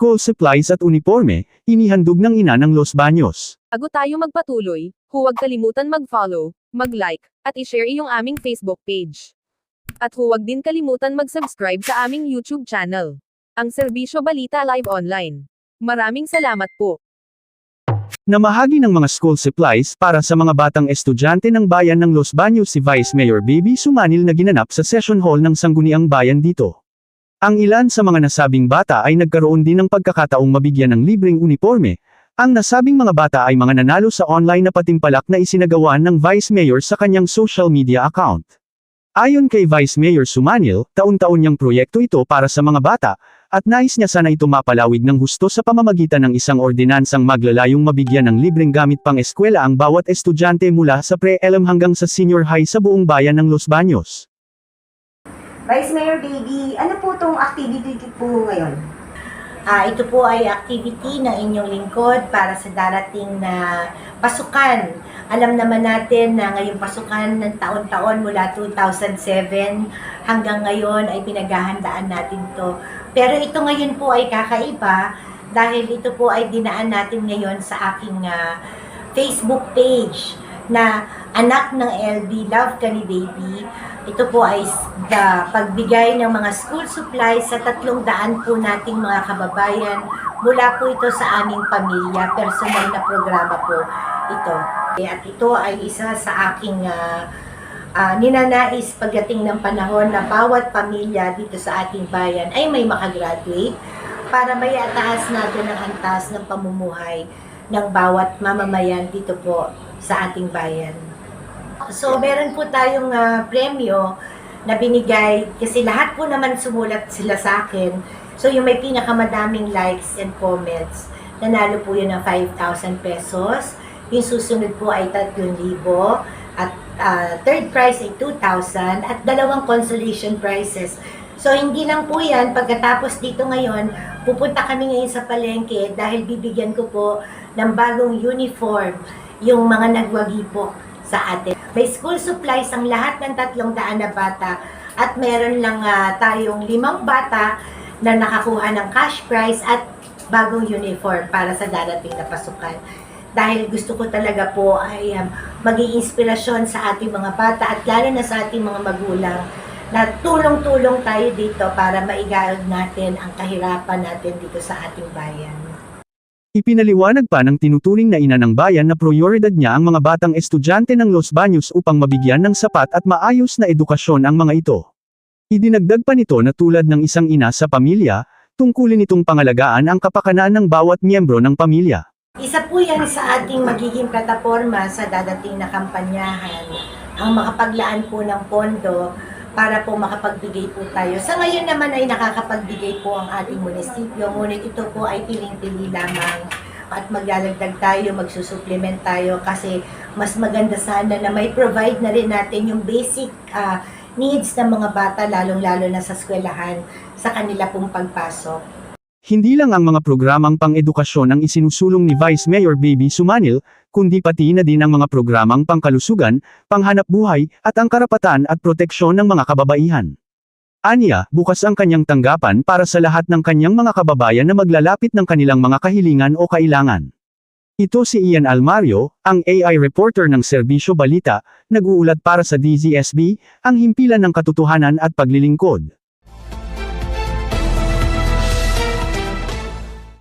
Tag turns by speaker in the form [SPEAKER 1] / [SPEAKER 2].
[SPEAKER 1] school supplies at uniforme, inihandog ng ina ng Los Baños.
[SPEAKER 2] Bago tayo magpatuloy, huwag kalimutan mag-follow, mag-like, at i-share iyong aming Facebook page. At huwag din kalimutan mag-subscribe sa aming YouTube channel, ang Serbisyo Balita Live Online. Maraming salamat po.
[SPEAKER 1] Namahagi ng mga school supplies para sa mga batang estudyante ng bayan ng Los Baños si Vice Mayor Baby Sumanil na ginanap sa session hall ng Sangguniang Bayan dito. Ang ilan sa mga nasabing bata ay nagkaroon din ng pagkakataong mabigyan ng libreng uniforme. Ang nasabing mga bata ay mga nanalo sa online na patimpalak na isinagawa ng Vice Mayor sa kanyang social media account. Ayon kay Vice Mayor Sumanil, taon-taon niyang proyekto ito para sa mga bata, at nais niya sana ito mapalawig ng husto sa pamamagitan ng isang ordinansang maglalayong mabigyan ng libreng gamit pang-eskwela ang bawat estudyante mula sa pre-ELM hanggang sa senior high sa buong bayan ng Los Baños.
[SPEAKER 3] Vice Mayor Baby, ano po itong activity po ngayon?
[SPEAKER 4] Ito po ay activity ng inyong lingkod para sa darating na pasukan. Alam naman natin na ngayong pasukan ng taon-taon mula 2007 hanggang ngayon ay pinaghahandaan natin to. Pero ito ngayon po ay kakaiba dahil ito po ay dinaan natin ngayon sa aking Facebook page na anak ng LB, Love Ka ni Baby. Ito po ay pagbigay ng mga school supplies sa 300 po nating mga kababayan. Mula po ito sa aming pamilya, personal na programa po ito. At ito ay isa sa aking ninanais pagdating ng panahon na bawat pamilya dito sa ating bayan ay may makagraduate para may ataas natin ang antas ng pamumuhay ng bawat mamamayan dito po sa ating bayan. So, meron po tayong premyo na binigay kasi lahat po naman sumulat sila sa akin. So, yung may pinakamadaming likes and comments, nanalo po yun ng 5,000 pesos. Yung susunod po ay 3,000 at third prize ay 2,000 at 2 consolation prizes. So, hindi lang po yan. Pagkatapos dito ngayon, pupunta kami ngayon sa palengke dahil bibigyan ko po ng bagong uniform yung mga nagwagi po sa atin. May school supplies ang lahat ng 300 na bata at meron lang tayong 5 bata na nakakuha ng cash prize at bagong uniform para sa darating na pasukan. Dahil gusto ko talaga po ay maging inspirasyon sa ating mga bata at lalo na sa ating mga magulang na tulong-tulong tayo dito para maigaod natin ang kahirapan natin dito sa ating bayan.
[SPEAKER 1] Ipinaliwanag pa ng tinuturing na ina ng bayan na prioridad niya ang mga batang estudyante ng Los Baños upang mabigyan ng sapat at maayos na edukasyon ang mga ito. Idinagdag pa nito na tulad ng isang ina sa pamilya, tungkulin itong pangalagaan ang kapakanan ng bawat miyembro ng pamilya.
[SPEAKER 4] Isa po yan sa ating magiging plataforma sa dadating na kampanyahan, ang makapaglaan po ng pondo para po makapagbigay po tayo. Sa ngayon naman ay nakakapagbigay po ang ating munisipyo, ngunit ito po ay piling-pili lamang at maglalagdag tayo, magsusupplement tayo kasi mas maganda sana na may provide na rin natin yung basic needs ng mga bata, lalong-lalo na sa eskwelahan, sa kanila pong pagpasok.
[SPEAKER 1] Hindi lang ang mga programang pang-edukasyon ang isinusulong ni Vice Mayor Baby Sumanil, kundi pati na din ang mga programang pangkalusugan, panghanapbuhay, at ang karapatan at proteksyon ng mga kababaihan. Aniya, bukas ang kanyang tanggapan para sa lahat ng kanyang mga kababayan na maglalapit ng kanilang mga kahilingan o kailangan. Ito si Ian Almario, ang AI reporter ng Serbisyo Balita, nag-uulat para sa DZSB, ang himpilan ng katotohanan at paglilingkod.